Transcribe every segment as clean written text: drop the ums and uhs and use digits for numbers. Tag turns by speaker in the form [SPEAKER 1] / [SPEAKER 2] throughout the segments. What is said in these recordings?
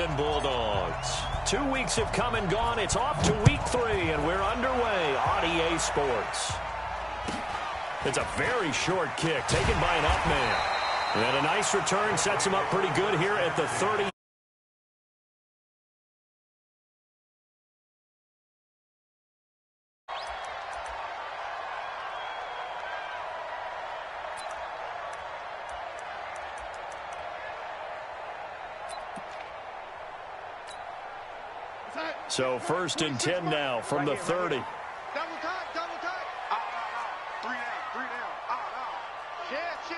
[SPEAKER 1] Bulldogs. 2 weeks have come and gone. It's off to week 3, and we're underway on EA Sports. It's a very short kick taken by an up man. And a nice return sets him up pretty good here at the 30. So 1st and 10 now from the 30.
[SPEAKER 2] Double time, double time. Three down. Chance.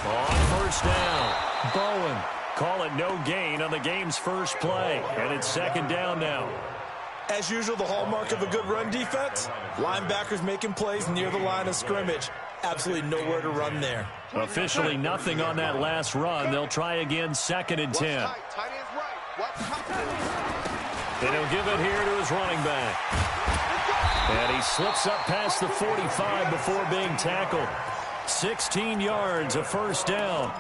[SPEAKER 1] On 1st down, Bowen. Call it no gain on the game's first play. And it's 2nd down now.
[SPEAKER 3] As usual, the hallmark of a good run defense, linebackers making plays near the line of scrimmage. Absolutely nowhere to run there.
[SPEAKER 1] Officially nothing on that last run. They'll try again 2nd and 10. And he'll give it here to his running back. And he slips up past the 45 before being tackled. 16 yards, a 1st down.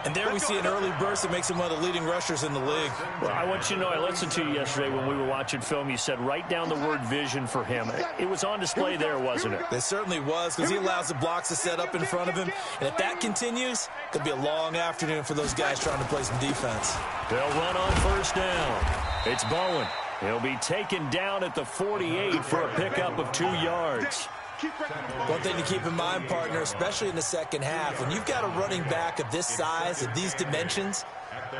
[SPEAKER 3] And there we see an early burst that makes him one of the leading rushers in the league.
[SPEAKER 1] Well, I want you to know, I listened to you yesterday when we were watching film. You said write down the word vision for him. It was on display there, wasn't it?
[SPEAKER 3] It certainly was, because he allows the blocks to set up in front of him. And if that continues, it could be a long afternoon for those guys trying to play some defense.
[SPEAKER 1] They'll run on 1st down. It's Bowen. He'll be taken down at the 48 for a pickup of 2 yards.
[SPEAKER 3] One thing to keep in mind, partner, especially in the second half, when you've got a running back of this size, of these dimensions,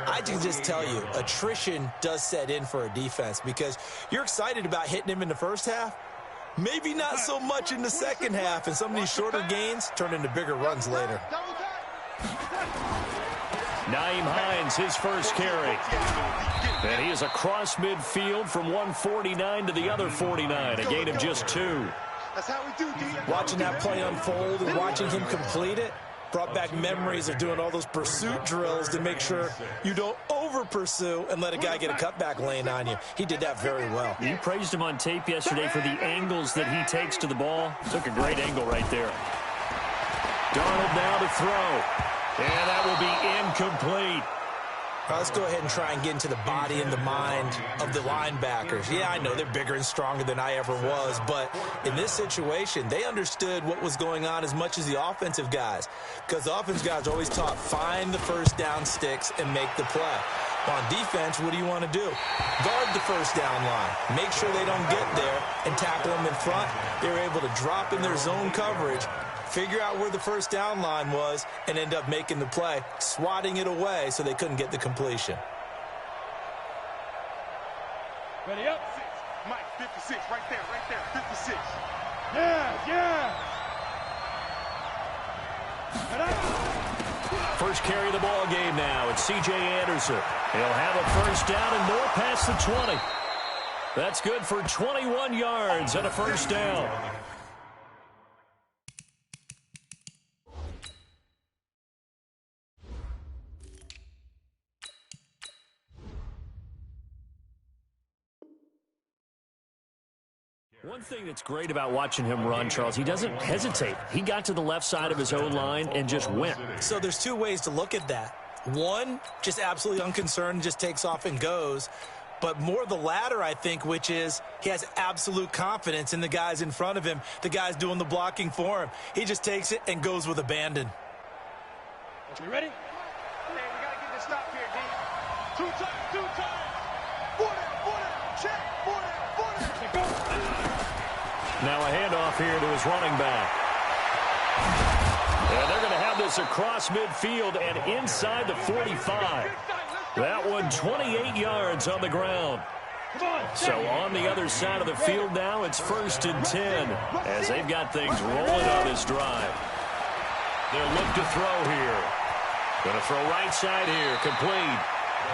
[SPEAKER 3] I can just tell you, attrition does set in for a defense because you're excited about hitting him in the first half, maybe not so much in the second half, and some of these shorter gains turn into bigger runs later.
[SPEAKER 1] Nyheim Hines, his first carry. And he is across midfield from 149 to the other 49, a gain of just 2.
[SPEAKER 2] That's how we do, D.
[SPEAKER 3] Watching that play unfold and watching him complete it brought back memories of doing all those pursuit drills to make sure you don't over-pursue and let a guy get a cutback lane on you. He did that very well.
[SPEAKER 1] You praised him on tape yesterday for the angles that he takes to the ball. Took a great angle right there. Darnold now to throw. And that will be incomplete.
[SPEAKER 3] All right, let's go ahead and try and get into the body and the mind of the linebackers. Yeah, I know they're bigger and stronger than I ever was, but in this situation, they understood what was going on as much as the offensive guys, because the offensive guys are always taught, find the 1st down sticks and make the play. On defense, what do you want to do? Guard the 1st down line. Make sure they don't get there and tackle them in front. They were able to drop in their zone coverage, figure out where the 1st down line was, and end up making the play, swatting it away so they couldn't get the completion.
[SPEAKER 2] Ready up. Mike, 56, right there, 56. Yeah.
[SPEAKER 1] First carry of the ball game now. It's C.J. Anderson. He'll have a 1st down and more past the 20. That's good for 21 yards and a 1st down. One thing that's great about watching him run, Charles, he doesn't hesitate. He got to the left side of his own line and just went.
[SPEAKER 3] So there's 2 ways to look at that. One, just absolutely unconcerned, just takes off and goes. But more the latter, I think, which is he has absolute confidence in the guys in front of him, the guys doing the blocking for him. He just takes it and goes with abandon.
[SPEAKER 2] You ready? Hey, we got to get this stop here, D. 2 times. 4 down, check, 4 down, go.
[SPEAKER 1] Now a handoff here to his running back. And they're going to have this across midfield and inside the 45. That one 28 yards on the ground. So on the other side of the field now, it's 1st and 10 as they've got things rolling on this drive. They'll look to throw here. Going to throw right side here, complete.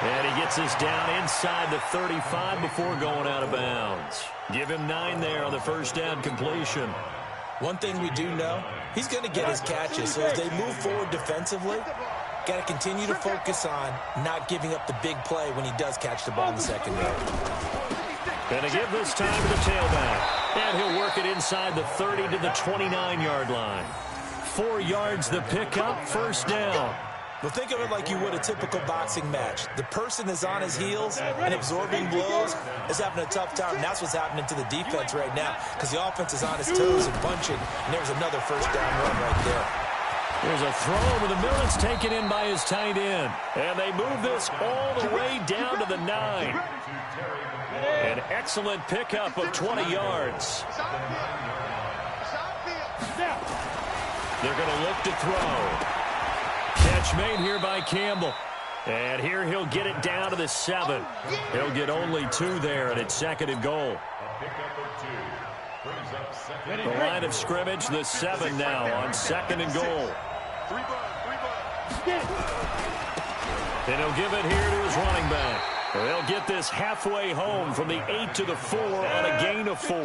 [SPEAKER 1] And he gets us down inside the 35 before going out of bounds. Give him 9 there on the 1st down completion.
[SPEAKER 3] One thing we do know, he's going to get his catches. So as they move forward defensively, got to continue to focus on not giving up the big play when he does catch the ball in the secondary.
[SPEAKER 1] Going to give this time to the tailback. And he'll work it inside the 30 to the 29-yard line. 4 yards the pickup, 1st down.
[SPEAKER 3] Well, think of it like you would a typical boxing match. The person that's on his heels and absorbing blows is having a tough time, and that's what's happening to the defense right now because the offense is on his toes and punching, and there's another first down run right there.
[SPEAKER 1] There's a throw over the middle. It's taken in by his tight end. And they move this all the way down to the 9. An excellent pickup of 20 yards. They're going to look to throw. Catch made here by Campbell. And here he'll get it down to the 7. He'll get only 2 there, and it's 2nd and goal. The line of scrimmage, the 7 now on 2nd and goal. And he'll give it here to his running back. They'll get this halfway home from the 8 to the 4 on a gain of 4.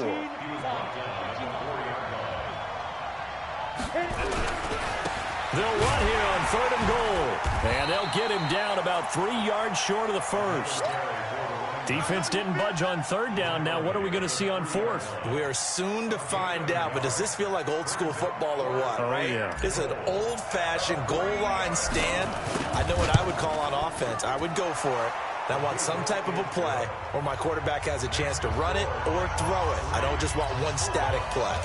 [SPEAKER 1] They'll run here on 3rd and goal. And they'll get him down about 3 yards short of the first. Defense didn't budge on 3rd down. Now what are we going to see on 4th?
[SPEAKER 3] We are soon to find out, but does this feel like old school football or what?
[SPEAKER 1] Oh,
[SPEAKER 3] right?
[SPEAKER 1] Yeah.
[SPEAKER 3] It's an old-fashioned goal line stand. I know what I would call on offense. I would go for it. I want some type of a play where my quarterback has a chance to run it or throw it. I don't just want one static play.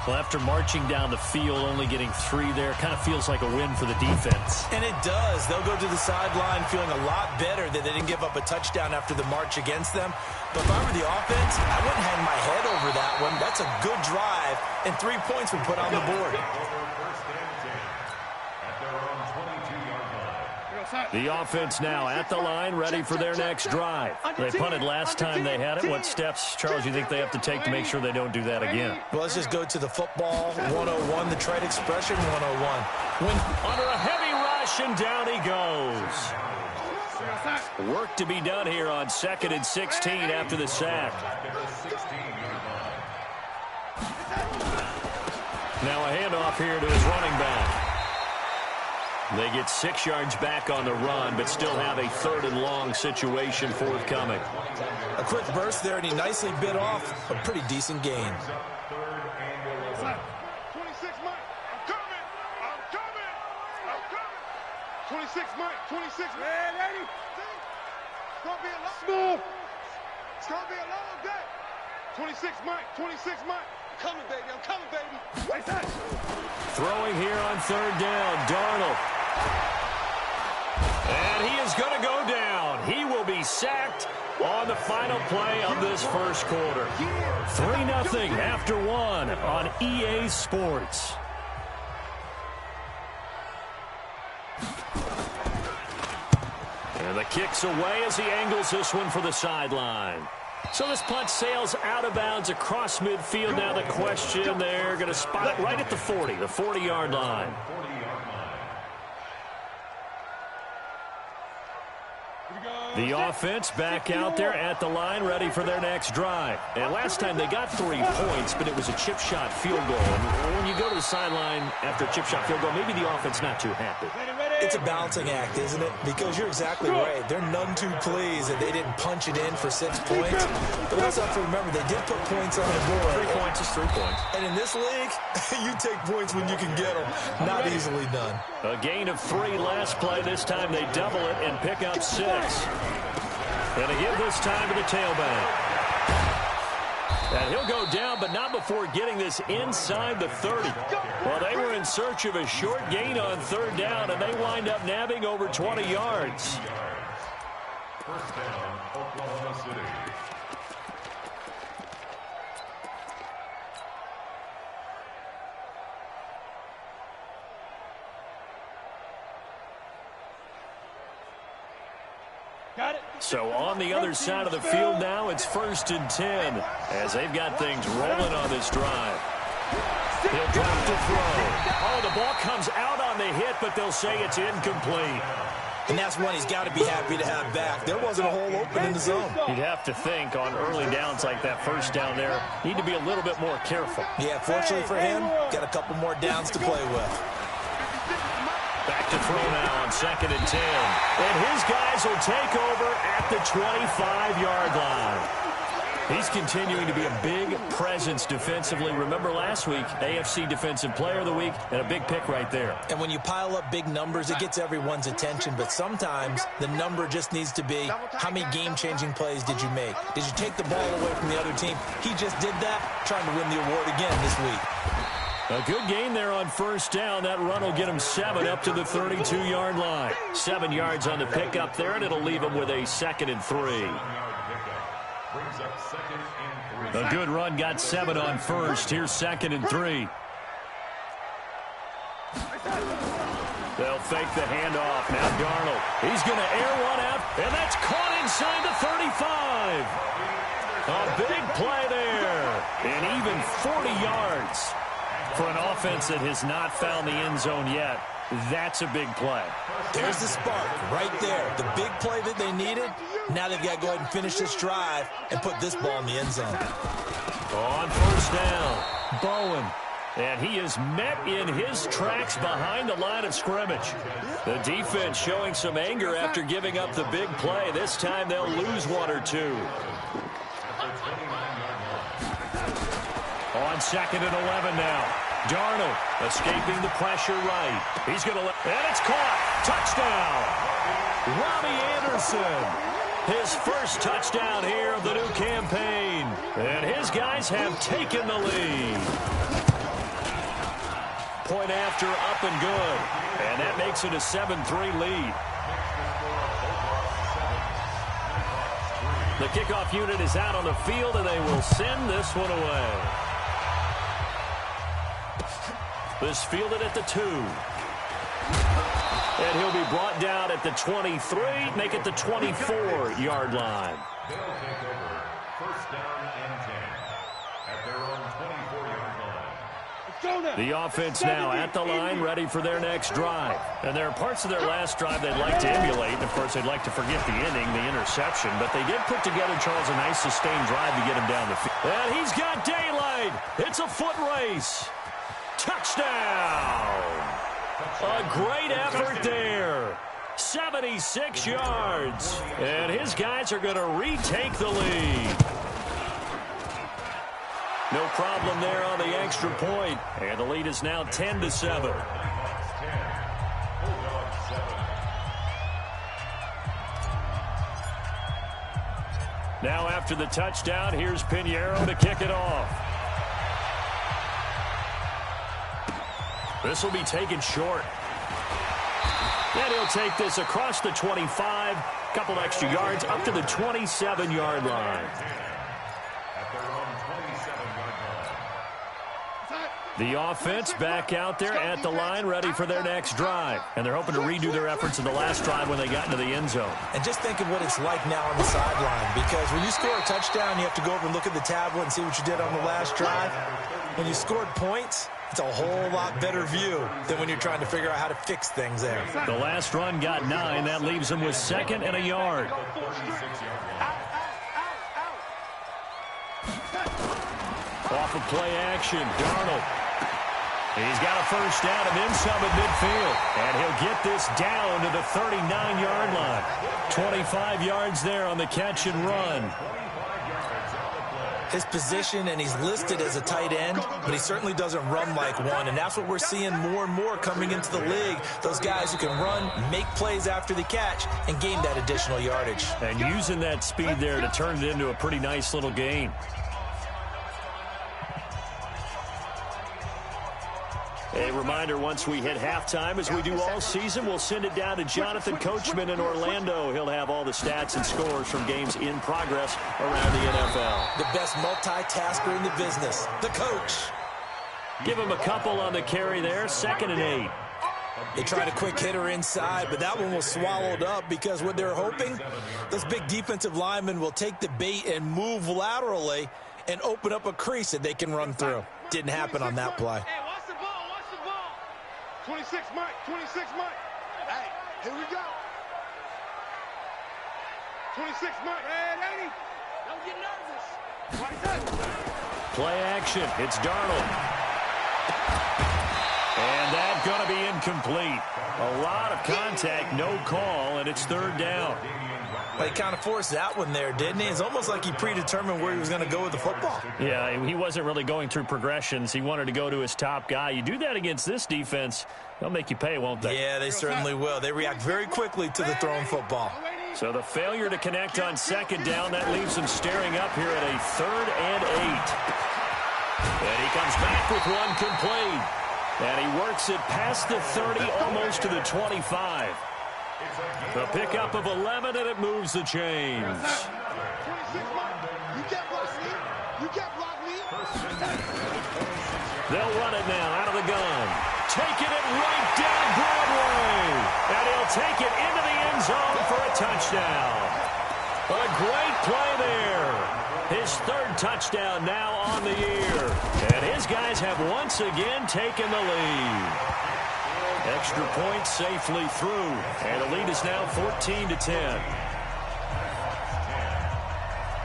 [SPEAKER 1] Well, after marching down the field, only getting 3 there, kind of feels like a win for the defense.
[SPEAKER 3] And it does. They'll go to the sideline feeling a lot better that they didn't give up a touchdown after the march against them. But if I were the offense, I wouldn't hang my head over that one. That's a good drive, and 3 points were put on the board.
[SPEAKER 1] The offense now at the line, ready for their next drive. They punted last time they had it. What steps, Charles, you think they have to take to make sure they don't do that again?
[SPEAKER 3] Well, let's just go to the football 101, the trade expression 101.
[SPEAKER 1] Under a heavy rush, and down he goes. Work to be done here on 2nd and 16 after the sack. Now a handoff here to his running back. They get 6 yards back on the run, but still have a 3rd and long situation forthcoming.
[SPEAKER 3] A quick burst there, and he nicely bit off a pretty decent gain.
[SPEAKER 2] 26 Mike, I'm coming! I'm coming! I'm coming! 26 Mike, 26 man, 80. It's gonna be a long smooth. It's gonna be a long day. 26 Mike, 26 Mike. I'm coming, baby. I'm coming, baby. Right side.
[SPEAKER 1] Throwing here on 3rd down, Darnold. And he is going to go down. He will be sacked on the final play of this first quarter. 3-0 after 1 on EA Sports. And the kick's away as he angles this one for the sideline. So this punt sails out of bounds across midfield. Now the question, they're going to spot it right at the 40, the 40-yard line. The offense back out there at the line, ready for their next drive. And last time they got 3 points, but it was a chip shot field goal. And when you go to the sideline after a chip shot field goal, maybe the offense not too happy.
[SPEAKER 3] It's a balancing act, isn't it? Because you're exactly right. They're none too pleased that they didn't punch it in for 6 points. But also have to remember, they did put points on the board.
[SPEAKER 1] 3 points is 3 points.
[SPEAKER 3] And in this league, you take points when you can get them. Not easily done.
[SPEAKER 1] A gain of 3 last play. This time they double it and pick up 6. And they give this time to the tailback. And he'll go down, but not before getting this inside the 30. Well, they were in search of a short gain on 3rd down, and they wind up nabbing over 20 yards.
[SPEAKER 4] First down, Oklahoma City.
[SPEAKER 1] So on the other side of the field now, it's 1st and 10 as they've got things rolling on this drive. He'll drop to throw. Oh, the ball comes out on the hit, but they'll say it's incomplete.
[SPEAKER 3] And that's one he's got to be happy to have back. There wasn't a hole open in the zone.
[SPEAKER 1] You'd have to think on early downs like that, 1st down there, need to be a little bit more careful.
[SPEAKER 3] Yeah, fortunately for him, got a couple more downs to play with.
[SPEAKER 1] Back to throw now on 2nd and 10. And his guys will take over at the 25-yard line. He's continuing to be a big presence defensively. Remember last week, AFC Defensive Player of the Week, and a big pick right there.
[SPEAKER 3] And when you pile up big numbers, it gets everyone's attention. But sometimes the number just needs to be, how many game-changing plays did you make? Did you take the ball away from the other team? He just did that, trying to win the award again this week.
[SPEAKER 1] A good gain there on first down. That run will get him 7 up to the 32-yard line. 7 yards on the pickup there, and it'll leave him with a 2nd and 3. A good run got 7 on first. Here's 2nd and 3. They'll fake the handoff. Now Darnold. He's going to air one out, and that's caught inside the 35. A big play there, and even 40 yards. For an offense that has not found the end zone yet, that's a big play.
[SPEAKER 3] There's the spark right there. The big play that they needed. Now they've got to go ahead and finish this drive and put this ball in the end zone.
[SPEAKER 1] On first down, Bowen. And he is met in his tracks behind the line of scrimmage. The defense showing some anger after giving up the big play. This time they'll lose 1 or 2. On 2nd and 11 now. Darnold escaping the pressure right. He's going to let, and it's caught. Touchdown. Robbie Anderson. His first touchdown here of the new campaign. And his guys have taken the lead. Point after, up and good. And that makes it a 7-3 lead. The kickoff unit is out on the field, and they will send this one away. This fielded at the 2. And he'll be brought down at the 23, make it the 24-yard line.
[SPEAKER 4] They'll take over. First down and 10 at their own 24-yard line.
[SPEAKER 1] The offense now at the line, ready for their next drive. And there are parts of their last drive they'd like to emulate. And, of course, they'd like to forget the inning, the interception. But they did put together, Charles, a nice sustained drive to get him down the field. And he's got daylight. It's a foot race. Touchdown! A great effort there. 76 yards. And his guys are going to retake the lead. No problem there on the extra point. And the lead is now 10-7. Now after the touchdown, here's Pinheiro to kick it off. This will be taken short. And he'll take this across the 25. Couple extra yards up to the 27-yard line. The offense back out there at the line, ready for their next drive. And they're hoping to redo their efforts in the last drive when they got into the end zone.
[SPEAKER 3] And just think of what it's like now on the sideline. Because when you score a touchdown, you have to go over and look at the tablet and see what you did on the last drive. When you scored points, it's a whole lot better view than when you're trying to figure out how to fix things there.
[SPEAKER 1] The last run got 9. That leaves them with 2nd and a yard. Off of play action, Darnold. He's got a first down and then some at midfield. And he'll get this down to the 39-yard line. 25 yards there on the catch and run.
[SPEAKER 3] His position, and he's listed as a tight end, but he certainly doesn't run like one. And that's what we're seeing more and more coming into the league. Those guys who can run, make plays after the catch, and gain that additional yardage.
[SPEAKER 1] And using that speed there to turn it into a pretty nice little gain. A reminder, once we hit halftime, as we do all season, we'll send it down to Jonathan Coachman in Orlando. He'll have all the stats and scores from games in progress around the NFL.
[SPEAKER 3] The best multitasker in the business, the coach.
[SPEAKER 1] Give him a couple on the carry there, 2nd and 8.
[SPEAKER 3] They tried a quick hitter inside, but that one was swallowed up because what they're hoping, those big defensive linemen will take the bait and move laterally and open up a crease that they can run through. Didn't happen on that play.
[SPEAKER 2] 26 Mike, 26 Mike. Hey, here we go. 26 Mike. Red 80. Don't get nervous.
[SPEAKER 1] Play action. It's Darnold. And that's going to be incomplete. A lot of contact, no call, and it's 3rd down.
[SPEAKER 3] Well, he kind of forced that one there, didn't he? It's almost like he predetermined where he was going to go with the football.
[SPEAKER 1] Yeah, he wasn't really going through progressions. He wanted to go to his top guy. You do that against this defense, they'll make you pay, won't they?
[SPEAKER 3] Yeah, they certainly will. They react very quickly to the thrown football.
[SPEAKER 1] So the failure to connect on second down, that leaves him staring up here at a 3rd and 8. And he comes back with one complete. And he works it past the 30, almost to the 25. The pickup of 11, and it moves the chains.
[SPEAKER 2] 26, you can't block me. You can't block me.
[SPEAKER 1] They'll run it now out of the gun. Taking it right down Broadway. And he'll take it into the end zone for a touchdown. A great play there. His 3rd touchdown now on the year. And his guys have once again taken the lead. Extra point safely through. And the lead is now 14-10.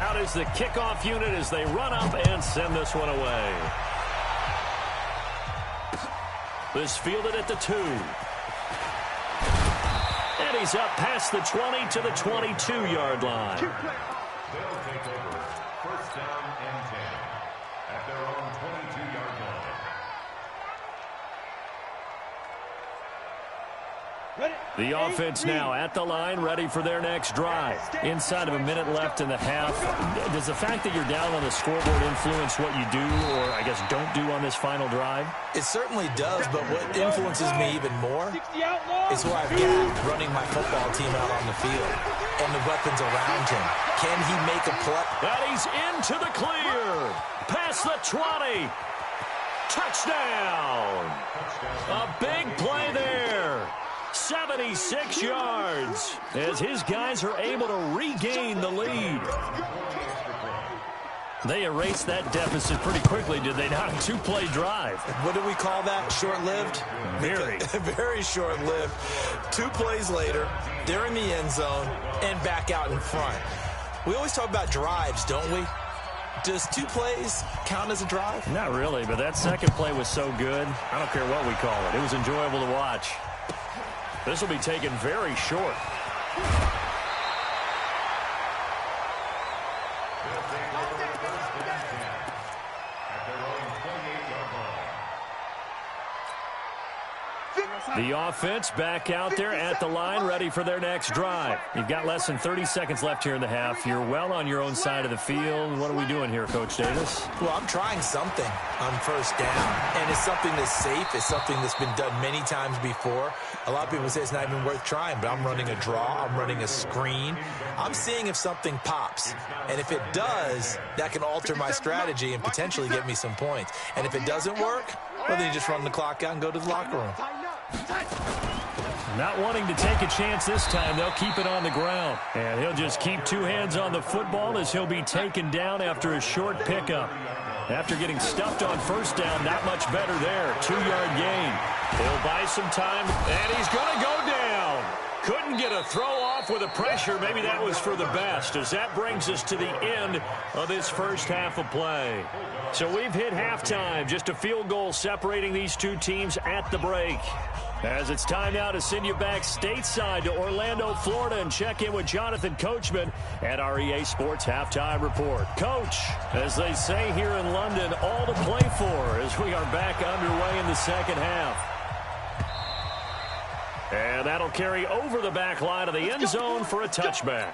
[SPEAKER 1] Out is the kickoff unit as they run up and send this one away. This fielded at the 2. And he's up past the 20 to the 22-yard line.
[SPEAKER 4] They'll take over. First down and 10 at their own 22-yard line.
[SPEAKER 1] The offense now at the line, ready for their next drive. Inside of a minute left in the half. Does the fact that you're down on the scoreboard influence what you do, or I guess don't do on this final drive?
[SPEAKER 3] It certainly does, but what influences me even more is who I've got running my football team out on the field and the weapons around him. Can he make a play?
[SPEAKER 1] And he's into the clear. Past the 20. Touchdown. A big play there. 76 yards as his guys are able to regain the lead. They erased that deficit pretty quickly, did they not? A 2-play drive.
[SPEAKER 3] What do we call that? Short-lived?
[SPEAKER 1] Very.
[SPEAKER 3] Very short-lived. 2 plays later, they're in the end zone and back out in front. We always talk about drives, don't we? Does 2 plays count as a drive?
[SPEAKER 1] Not really, but that second play was so good. I don't care what we call it. It was enjoyable to watch. This will be taken very short. The offense back out there at the line, ready for their next drive. You've got less than 30 seconds left here in the half. You're well on your own side of the field. What are we doing here, Coach Davis?
[SPEAKER 3] Well, I'm trying something on first down, and it's something that's safe. It's something that's been done many times before. A lot of people say it's not even worth trying, but I'm running a draw. I'm running a screen. I'm seeing if something pops, and if it does, that can alter my strategy and potentially get me some points. And if it doesn't work, well, then you just run the clock out and go to the locker room.
[SPEAKER 1] Not wanting to take a chance this time, they'll keep it on the ground. And he'll just keep 2 hands on the football as he'll be taken down after a short pickup. After getting stuffed on first down, not much better there. 2-yard gain. He'll buy some time, and he's going to go down. Couldn't get a throw off with the pressure. Maybe that was for the best, as that brings us to the end of this first half of play. So we've hit halftime, just a field goal separating these 2 teams at the break. As it's time now to send you back stateside to Orlando, Florida, and check in with Jonathan Coachman at our EA Sports Halftime Report. Coach, as they say here in London, all to play for as we are back underway in the second half. And that'll carry over the back line of the end zone for a touchback.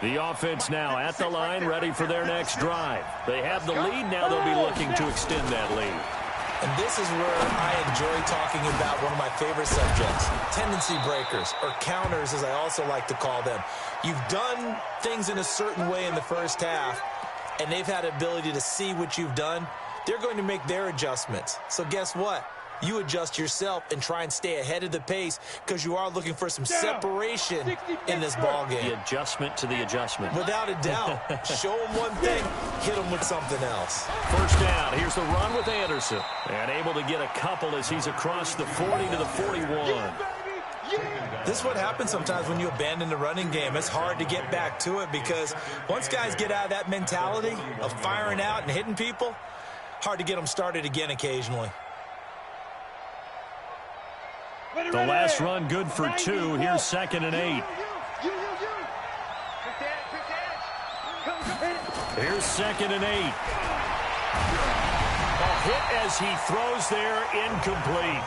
[SPEAKER 1] The offense now at the line, ready for their next drive. They have the lead. Now they'll be looking to extend that lead.
[SPEAKER 3] And this is where I enjoy talking about one of my favorite subjects, tendency breakers, or counters, as I also like to call them. You've done things in a certain way in the first half, and they've had the ability to see what you've done. They're going to make their adjustments. So guess what? You adjust yourself and try and stay ahead of the pace because you are looking for some separation in this ball game.
[SPEAKER 1] The adjustment to the adjustment.
[SPEAKER 3] Without a doubt. Show them one thing, hit them with something else.
[SPEAKER 1] First down. Here's the run with Anderson. And able to get a couple as he's across the 40 to the 41.
[SPEAKER 3] This is what happens sometimes when you abandon the running game. It's hard to get back to it because once guys get out of that mentality of firing out and hitting people, hard to get them started again occasionally.
[SPEAKER 1] The last run good for 2. Here's 2nd and 8. Here's 2nd and 8. A hit as he throws there, incomplete.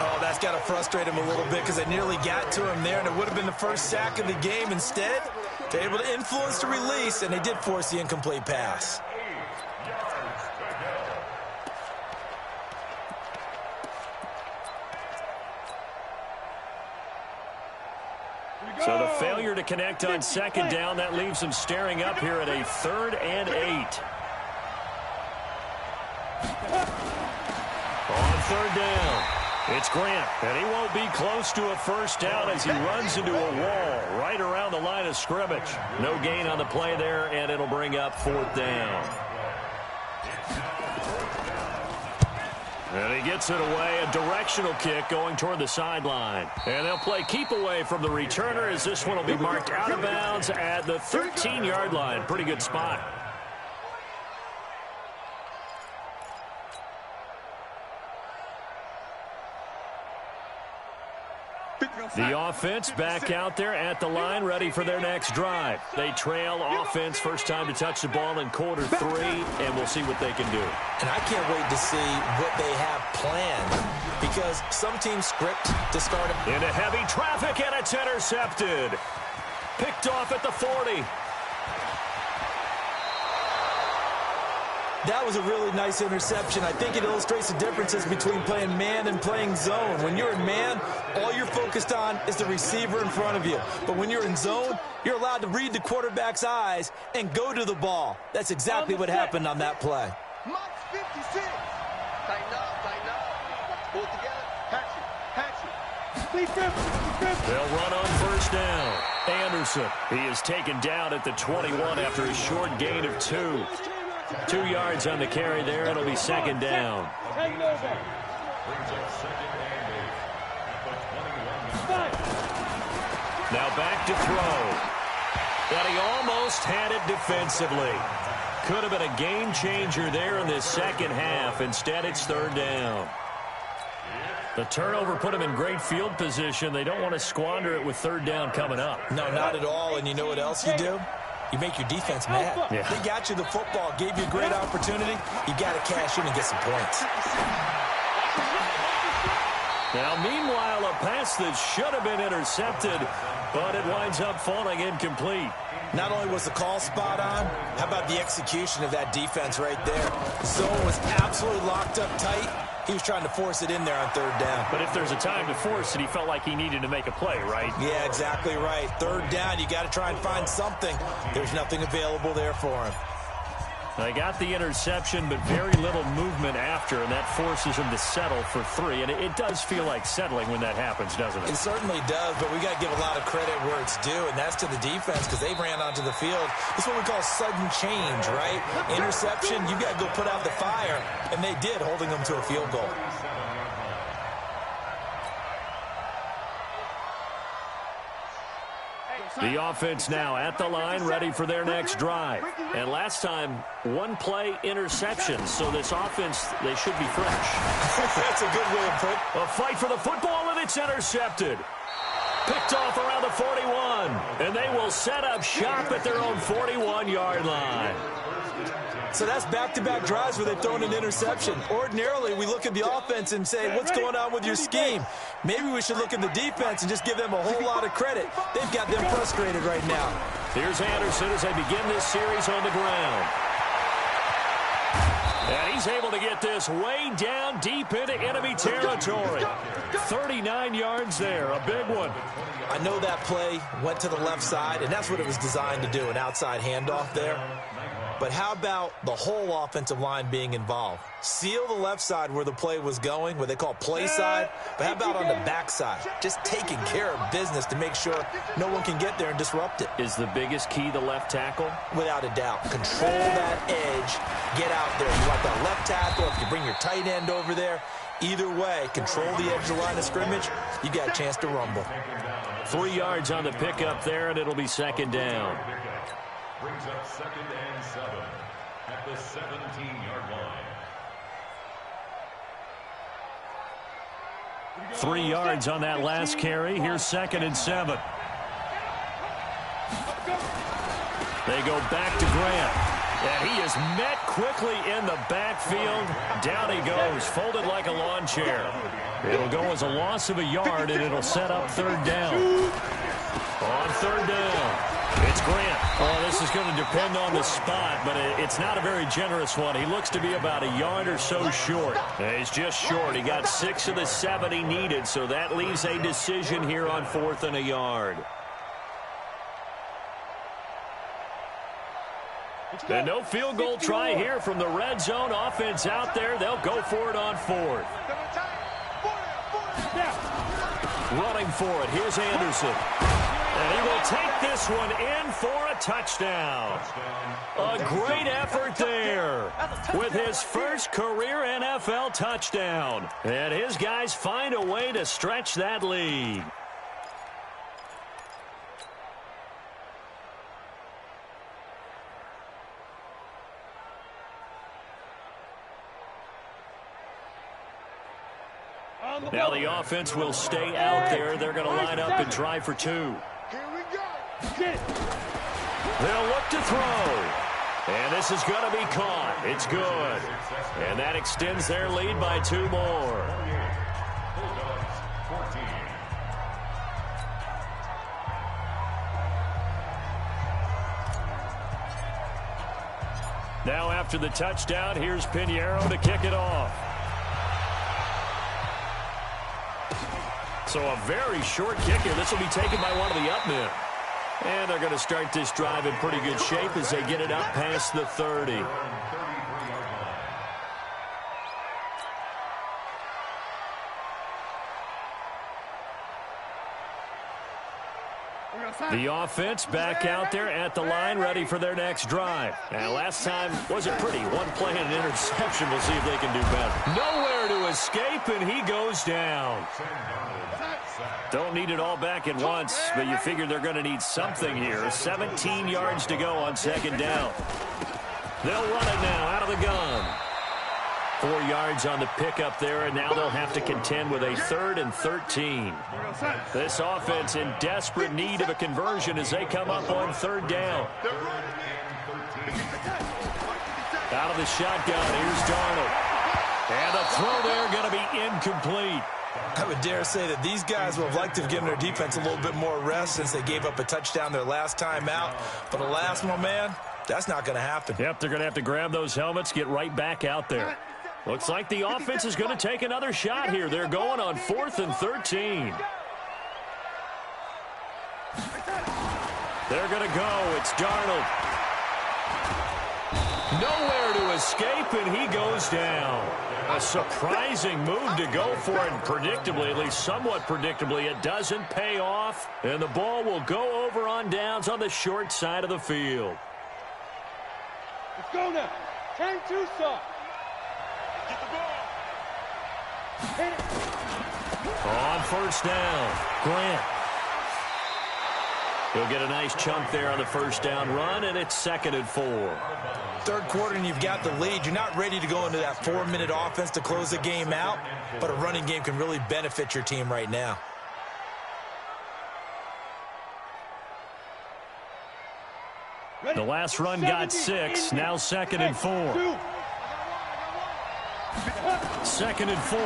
[SPEAKER 3] Oh, that's got to frustrate him a little bit because they nearly got to him there, and it would have been the first sack of the game. Instead, they're able to influence the release, and they did force the incomplete pass.
[SPEAKER 1] So the failure to connect on 2nd down, that leaves him staring up here at a 3rd and 8. On 3rd down, it's Grant, and he won't be close to a first down as he runs into a wall right around the line of scrimmage. No gain on the play there, and it'll bring up 4th down. And he gets it away, a directional kick going toward the sideline. And they'll play keep away from the returner as this one will be marked out of bounds at the 13-yard line. Pretty good spot. The offense back out there at the line, ready for their next drive. They trail offense, first time to touch the ball in quarter 3, and we'll see what they can do.
[SPEAKER 3] And I can't wait to see what they have planned because some teams script to start
[SPEAKER 1] into heavy traffic, and it's intercepted. Picked off at the 40.
[SPEAKER 3] That was a really nice interception. I think it illustrates the differences between playing man and playing zone. When you're in man, all you're focused on is the receiver in front of you. But when you're in zone, you're allowed to read the quarterback's eyes and go to the ball. That's exactly what happened on that play.
[SPEAKER 2] Max 56. Tighten up. Pull it together. Hatchet.
[SPEAKER 1] They'll run on first down. Anderson, he is taken down at the 21 after a short gain of 2. 2 yards on the carry there. It'll be 2nd down. Now back to throw. And he almost had it defensively. Could have been a game changer there in this second half. Instead, it's 3rd down. The turnover put him in great field position. They don't want to squander it with 3rd down coming up.
[SPEAKER 3] No, not at all. And you know what else you do? You make your defense mad.
[SPEAKER 1] Yeah.
[SPEAKER 3] They got you the football, gave you a great opportunity. You got to cash in and get some points.
[SPEAKER 1] Now, meanwhile, a pass that should have been intercepted, but it winds up falling incomplete.
[SPEAKER 3] Not only was the call spot on, how about the execution of that defense right there? Zone was absolutely locked up tight. He was trying to force it in there on 3rd down.
[SPEAKER 1] But if there's a time to force it, he felt like he needed to make a play, right?
[SPEAKER 3] Yeah, exactly right. 3rd down, you got to try and find something. There's nothing available there for him.
[SPEAKER 1] They got the interception, but very little movement after, and that forces him to settle for 3. And it does feel like settling when that happens, doesn't it?
[SPEAKER 3] It certainly does, but we got to give a lot of credit where it's due, and that's to the defense because they ran onto the field. This is what we call sudden change, right? Interception, you got to go put out the fire, and they did, holding them to a field goal.
[SPEAKER 1] The offense now at the line, ready for their next drive. And last time, 1 play interception. So this offense, they should be fresh.
[SPEAKER 3] That's a good way of putting it.
[SPEAKER 1] A fight for the football, and it's intercepted. Picked off around the 41. And they will set up shop at their own 41-yard line.
[SPEAKER 3] So that's back-to-back drives where they've thrown an interception. Ordinarily, we look at the offense and say, what's going on with your scheme? Maybe we should look at the defense and just give them a whole lot of credit. They've got them frustrated right now.
[SPEAKER 1] Here's Anderson as they begin this series on the ground. And he's able to get this way down deep into enemy territory. 39 yards there, a big one.
[SPEAKER 3] I know that play went to the left side, and that's what it was designed to do, an outside handoff there. But how about the whole offensive line being involved? Seal the left side where the play was going, what they call play side. But how about on the back side? Just taking care of business to make sure no one can get there and disrupt it.
[SPEAKER 1] Is the biggest key the left tackle?
[SPEAKER 3] Without a doubt. Control that edge. Get out there. You want the left tackle, if you bring your tight end over there. Either way, control the edge of the line of scrimmage. You got a chance to rumble.
[SPEAKER 1] 3 yards on the pickup there, and it'll be 2nd down.
[SPEAKER 4] Brings up 2nd and 7 at the 17-yard line.
[SPEAKER 2] 2
[SPEAKER 1] 3 yards on that last carry. Here's 2nd and 7. They go back to Grant. And he is met quickly in the backfield. Down he goes, folded like a lawn chair. It'll go as a loss of a yard, and it'll set up 3rd down. On 3rd down, it's Grant. Oh, this is going to depend on the spot, but it's not a very generous one. He looks to be about a yard or so short. He's just short. He got 6 of the 7 he needed, so that leaves a decision here on 4th and a yard. And no field goal try here from the red zone. Offense out there. They'll go for it on 4th. Running for it. Here's Anderson. And he will take this one in for a touchdown. A great effort there with his first career NFL touchdown. And his guys find a way to stretch that lead. Now the offense will stay out there. They're going to line up and try for 2.
[SPEAKER 2] Here we go.
[SPEAKER 1] They'll look to throw. And this is going to be caught. It's good. And that extends their lead by 2 more. Now after the touchdown, here's Pinheiro to kick it off. So a very short kicker. This will be taken by one of the up men. And they're going to start this drive in pretty good shape as they get it up past the 30. The offense back out there at the line, ready for their next drive. And last time wasn't pretty. 1 play and an interception. We'll see if they can do better. Nowhere to escape, and he goes down. Don't need it all back at once, but you figure they're going to need something here. 17 yards to go on 2nd down. They'll run it now out of the gun. 4 yards on the pickup there, and now they'll have to contend with a 3rd and 13. This offense in desperate need of a conversion as they come up on 3rd down. Out of the shotgun, here's Darnold. And the throw there going to be incomplete.
[SPEAKER 3] I would dare say that these guys would have liked to have given their defense a little bit more rest since they gave up a touchdown their last time out. But alas, my man, that's not going to happen.
[SPEAKER 1] Yep, they're going to have to grab those helmets, get right back out there. Looks like the offense is going to take another shot here. They're going on 4th and 13. They're going to go. It's Darnold. Nowhere to escape, and he goes down. A surprising move to go for it, and predictably, at least somewhat predictably, it doesn't pay off, and the ball will go over on downs on the short side of the field.
[SPEAKER 2] Let's go now. Train Tucson. Get the ball. Hit it.
[SPEAKER 1] On 1st down, Grant. He'll get a nice chunk there on the 1st down run, and it's 2nd and 4.
[SPEAKER 3] 3rd quarter and you've got the lead. You're not ready to go into that 4-minute offense to close the game out, but a running game can really benefit your team right now.
[SPEAKER 1] The last run got 6, now 2nd and 4. 2nd and 4.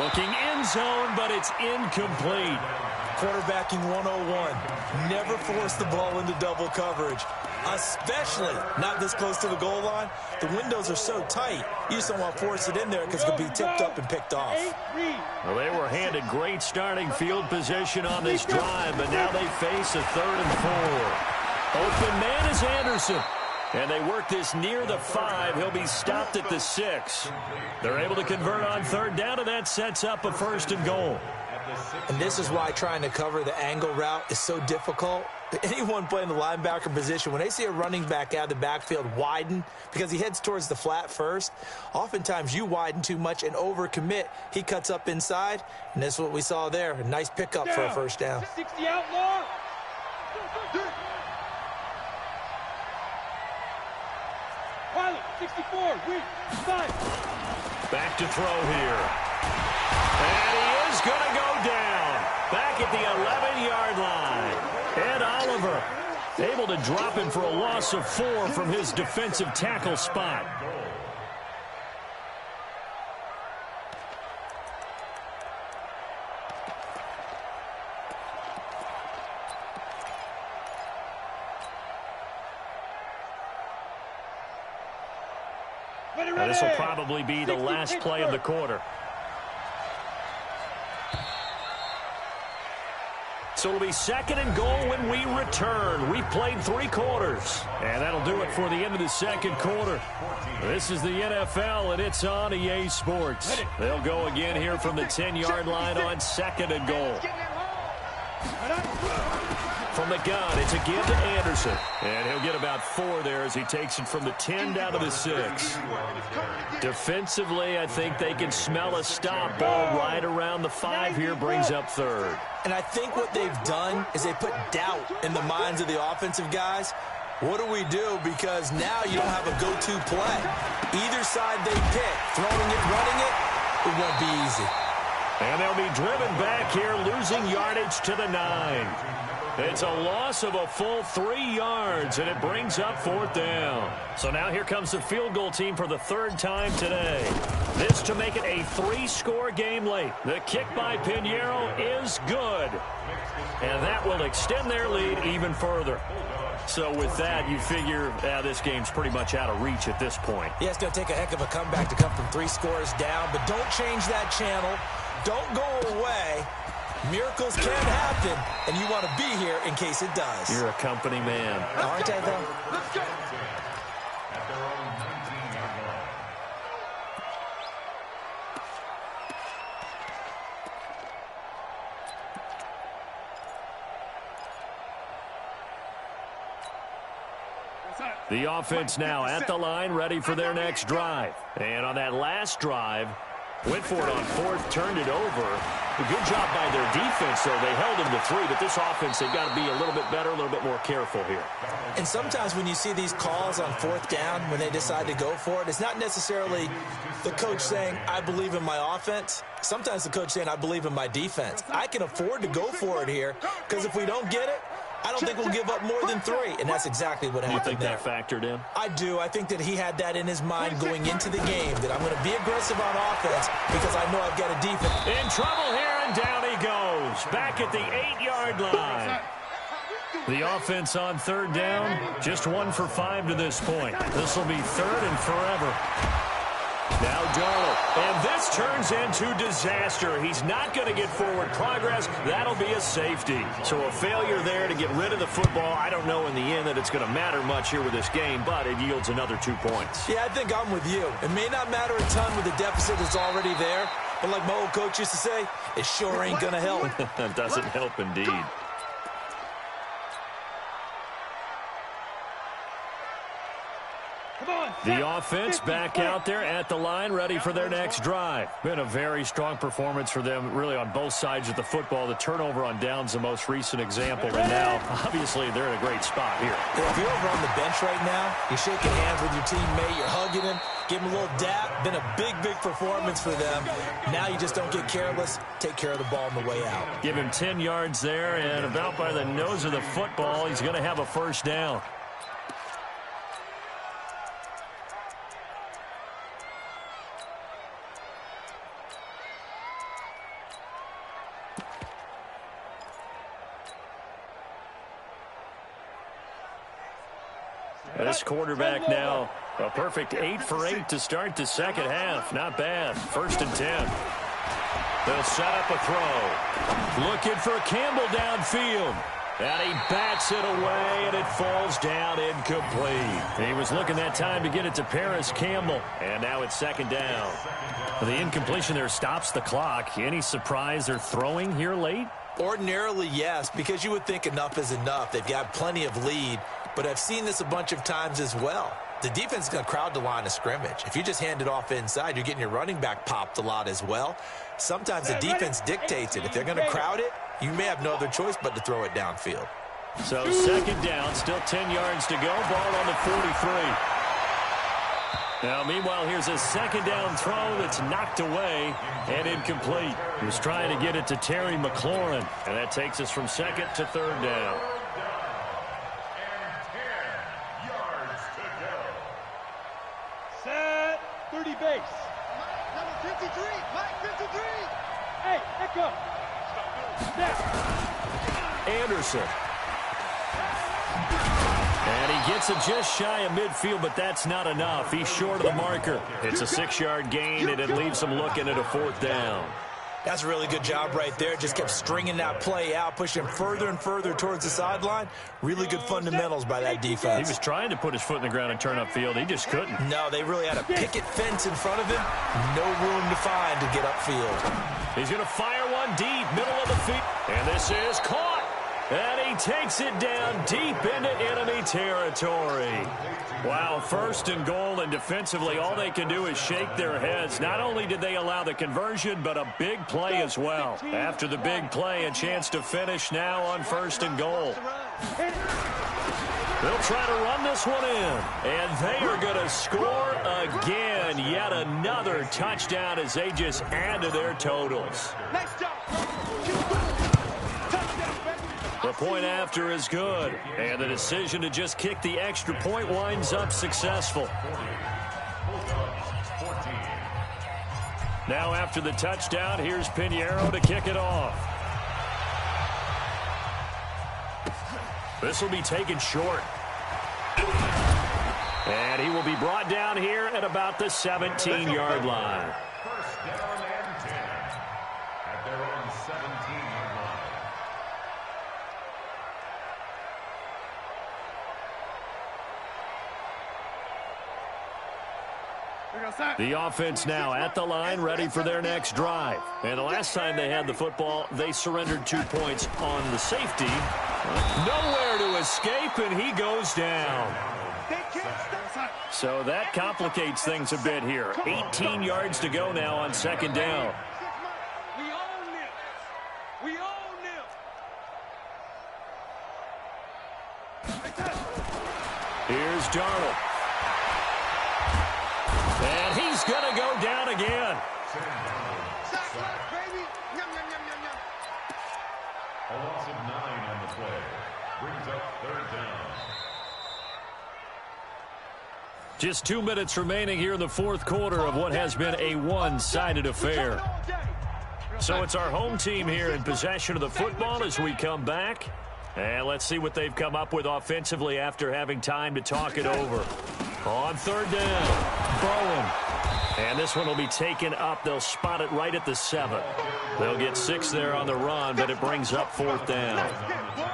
[SPEAKER 1] Looking end zone, but it's incomplete.
[SPEAKER 3] Quarterbacking 101. Never force the ball into double coverage, especially not this close to the goal line. The windows are so tight, you just don't want to force it in there because it could be tipped up and picked off.
[SPEAKER 1] Well, they were handed great starting field position on this drive, but now they face a 3rd and 4. Open man is Anderson. And they work this near the 5. He'll be stopped at the 6. They're able to convert on 3rd down, and that sets up a 1st and goal.
[SPEAKER 3] And this is why trying to cover the angle route is so difficult. Anyone playing the linebacker position, when they see a running back out of the backfield widen because he heads towards the flat first, oftentimes you widen too much and overcommit. He cuts up inside, and that's what we saw there. A nice pickup for a 1st down.
[SPEAKER 2] 60 outlaw. Pilot, 64, weak, 5.
[SPEAKER 1] Back to throw here. And he is going to go down. Back at the 11-yard line. Ed Oliver able to drop him for a loss of 4 from his defensive tackle spot. This will probably be the last play of the quarter. So it'll be 2nd and goal when we return. We've played 3 quarters. And that'll do it for the end of the 2nd quarter. This is the NFL, and it's on EA Sports. They'll go again here from the 10-yard line on 2nd and goal. From the gun, it's a give to Anderson. And he'll get about 4 there as he takes it from the 10 down to the 6. Defensively, I think they can smell a stop ball right around the 5 here, brings up 3rd.
[SPEAKER 3] And I think what they've done is they put doubt in the minds of the offensive guys. What do we do? Because now you don't have a go-to play. Either side they pick, throwing it, running it, it won't be easy.
[SPEAKER 1] And they'll be driven back here, losing yardage to the 9. It's a loss of a full 3 yards, and it brings up 4th down. So now here comes the field goal team for the 3rd time today. This to make it a 3-score game late. The kick by Pinheiro is good. And that will extend their lead even further. So with that, you figure this game's pretty much out of reach at this point.
[SPEAKER 3] Yeah, it's going to take a heck of a comeback to come from 3 scores down, but don't change that channel. Don't go away. Miracles can happen, and you want to be here in case it does.
[SPEAKER 1] You're a company man.
[SPEAKER 3] Aren't I, though?
[SPEAKER 2] Let's go.
[SPEAKER 4] At their own 19-yard line.
[SPEAKER 1] The offense now at the line, ready for their next drive. And on that last drive, went for it on 4th, turned it over. A good job by their defense, though. They held them to 3, but this offense, they've got to be a little bit better, a little bit more careful here.
[SPEAKER 3] And sometimes when you see these calls on 4th down, when they decide to go for it, it's not necessarily the coach saying, I believe in my offense. Sometimes the coach saying, I believe in my defense. I can afford to go for it here, because if we don't get it, I don't think we'll give up more than 3, and that's exactly what happened.
[SPEAKER 1] You think that factored in?
[SPEAKER 3] I do. I think that he had that in his mind going into the game, that I'm going to be aggressive on offense because I know I've got a defense.
[SPEAKER 1] In trouble here, and down he goes. Back at the 8-yard line. The offense on 3rd down, just 1 for 5 to this point. This will be 3rd and forever. Now Darnold, and this turns into disaster. He's not going to get forward progress. That'll be a safety. So a failure there to get rid of the football. I don't know in the end that it's going to matter much here with this game, but it yields another 2 points.
[SPEAKER 3] Yeah, I think I'm with you. It may not matter a ton with the deficit that's already there, but like my old coach used to say, it sure ain't going to help.
[SPEAKER 1] That doesn't help indeed. The offense back out there at the line, ready for their next drive. Been a very strong performance for them, really, on both sides of the football. The turnover on downs, the most recent example. And now, obviously, they're in a great spot here.
[SPEAKER 3] Yeah, if you're over on the bench right now, you're shaking hands with your teammate, you're hugging him, give him a little dap. Been a big, big performance for them. Now you just don't get careless. Take care of the ball on the way out.
[SPEAKER 1] Give him 10 yards there, and about by the nose of the football, he's going to have a 1st down. This quarterback now, a perfect 8 for 8 to start the 2nd half. Not bad. 1st and 10. They'll set up a throw. Looking for Campbell downfield. And he bats it away, and it falls down incomplete. He was looking that time to get it to Paris Campbell. And now it's 2nd down. The incompletion there stops the clock. Any surprise they're throwing here late?
[SPEAKER 3] Ordinarily, yes, because you would think enough is enough. They've got plenty of lead. But I've seen this a bunch of times as well. The defense is going to crowd the line of scrimmage. If you just hand it off inside, you're getting your running back popped a lot as well. Sometimes the defense dictates it. If they're going to crowd it, you may have no other choice but to throw it downfield.
[SPEAKER 1] So 2nd down, still 10 yards to go. Ball on the 43. Now, meanwhile, here's a second down throw that's knocked away and incomplete. He was trying to get it to Terry McLaurin, and that takes us from second to third down.
[SPEAKER 2] And 10 yards to go. Set 30 base. Number 53, Mike 53. Hey, echo. Snap.
[SPEAKER 1] Anderson. And he gets it just shy of midfield, but that's not enough. He's short of the marker. It's a 6-yard gain, and it leaves him looking at a fourth down.
[SPEAKER 3] That's a really good job right there. Just kept stringing that play out, pushing him further and further towards the sideline. Really good fundamentals by that defense.
[SPEAKER 1] He was trying to put his foot in the ground and turn upfield. He just couldn't.
[SPEAKER 3] No, they really had a picket fence in front of him. No room to find to get upfield.
[SPEAKER 1] He's going to fire one deep, middle of the field. And this is caught. And he takes it down deep into enemy territory. Wow, first and goal, and defensively, all they can do is shake their heads. Not only did they allow the conversion, but a big play as well. After the big play, a chance to finish now on first and goal. They'll try to run this one in, and they are going to score again. Yet another touchdown as they just add to their totals. The point after is good, and the decision to just kick the extra point winds up successful. Now after the touchdown, here's Pinheiro to kick it off. This will be taken short. And he will be brought down here at about the 17-yard line.
[SPEAKER 4] First down and 10 at their own 17-yard line.
[SPEAKER 1] The offense now at the line, ready for their next drive. And the last time they had the football, they surrendered 2 points on the safety. Nowhere to escape, and he goes down. So that complicates things a bit here. 18 yards to go now on second down.
[SPEAKER 2] We own this. We own this.
[SPEAKER 1] Here's Darnold. And he's going to go down again.
[SPEAKER 4] A loss of 9 on the play. Brings up third down.
[SPEAKER 1] Just 2 minutes remaining here in the fourth quarter of what has been a one-sided affair. So it's our home team here in possession of the football as we come back. And let's see what they've come up with offensively after having time to talk it over. On third down, Bowen. And this one will be taken up. They'll spot it right at the 7. They'll get 6 there on the run, but it brings up fourth down.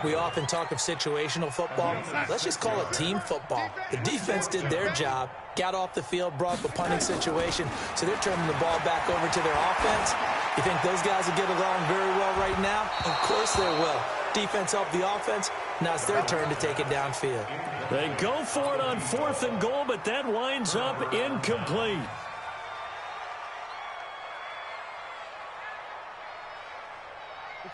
[SPEAKER 3] We often talk of situational football. Let's just call it team football. The defense did their job, got off the field, brought up a punting situation, so they're turning the ball back over to their offense. You think those guys will get along very well right now? Of course they will. Defense helped the offense. Now it's their turn to take it downfield.
[SPEAKER 1] They go for it on fourth and goal, but that winds up incomplete.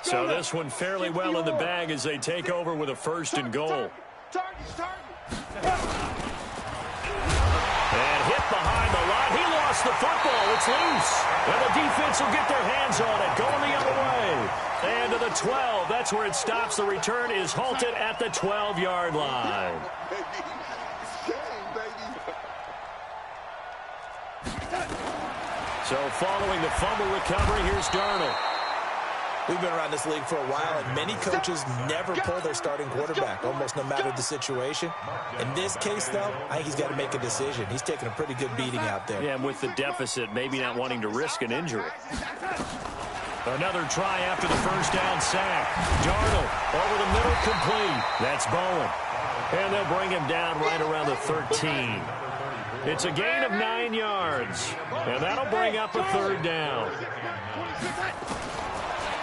[SPEAKER 1] So this one fairly well in the bag as they take over with a first and goal. And hit behind the line. He lost the football. It's loose. And the defense will get their hands on it. Going the other way. And to the 12. That's where it stops. The return is halted at the 12-yard line. So following the fumble recovery, here's Darnold.
[SPEAKER 3] We've been around this league for a while, and many coaches never pull their starting quarterback, almost no matter the situation. In this case, though, I think he's got to make a decision. He's taking a pretty good beating out there.
[SPEAKER 1] Yeah, and with the deficit, maybe not wanting to risk an injury. Another try after the first down sack. Darnold over the middle, complete. That's Bowen. And they'll bring him down right around the 13. It's a gain of 9 yards. And that'll bring up a third down.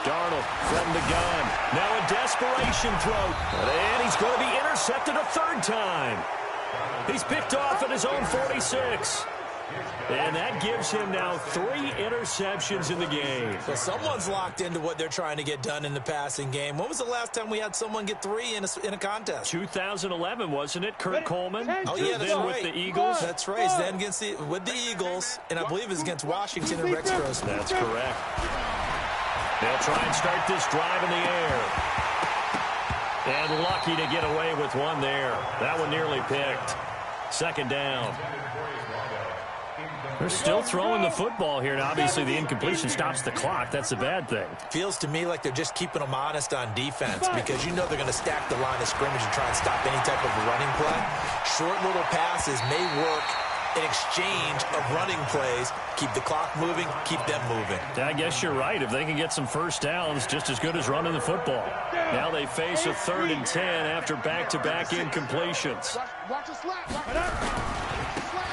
[SPEAKER 1] Darnold from the gun. Now a desperation throw. And he's going to be intercepted a third time. He's picked off at his own 46. And that gives him now 3 interceptions in the game.
[SPEAKER 3] So someone's locked into what they're trying to get done in the passing game. When was the last time we had someone get 3 in a contest?
[SPEAKER 1] 2011, wasn't it, Kurt Coleman?
[SPEAKER 3] Oh, yeah, that's
[SPEAKER 1] then
[SPEAKER 3] right.
[SPEAKER 1] with the Eagles.
[SPEAKER 3] That's right. Then with the Eagles, and I believe it's against Washington and Rex Grossman.
[SPEAKER 1] That's correct. They'll try and start this drive in the air. And lucky to get away with one there. That one nearly picked. Second down. They're still throwing the football here, and obviously the incompletion stops the clock. That's a bad thing.
[SPEAKER 3] Feels to me like they're just keeping them honest on defense because you know they're going to stack the line of scrimmage and try and stop any type of running play. Short little passes may work in exchange of running plays. Keep the clock moving, keep them moving.
[SPEAKER 1] I guess you're right. If they can get some first downs, just as good as running the football. Now they face a 3rd and 10 after back-to-back incompletions.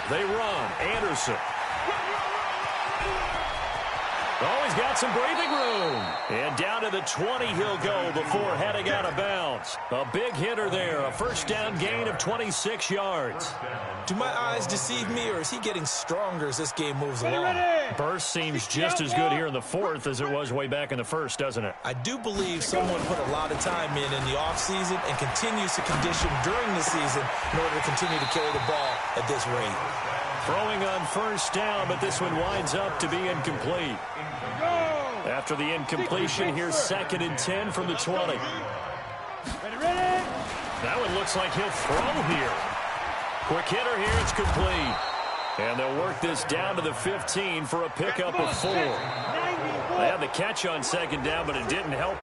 [SPEAKER 1] They run. Anderson. Oh, he's got some breathing room. And down to the 20 he'll go before heading out of bounds. A big hitter there. A first down gain of 26 yards.
[SPEAKER 3] Do my eyes deceive me, or is he getting stronger as this game moves along?
[SPEAKER 1] Burst seems just as good here in the 4th as it was way back in the 1st, doesn't it?
[SPEAKER 3] I do believe someone put a lot of time in the offseason and continues to condition during the season in order to continue to carry the ball at this rate.
[SPEAKER 1] Throwing on first down, but this one winds up to be incomplete. After the incompletion, here's 2nd and 10 from the 20. That one looks like he'll throw here. Quick hitter here, it's complete. And they'll work this down to the 15 for a pickup of 4. They had the catch on 2nd down, but it didn't help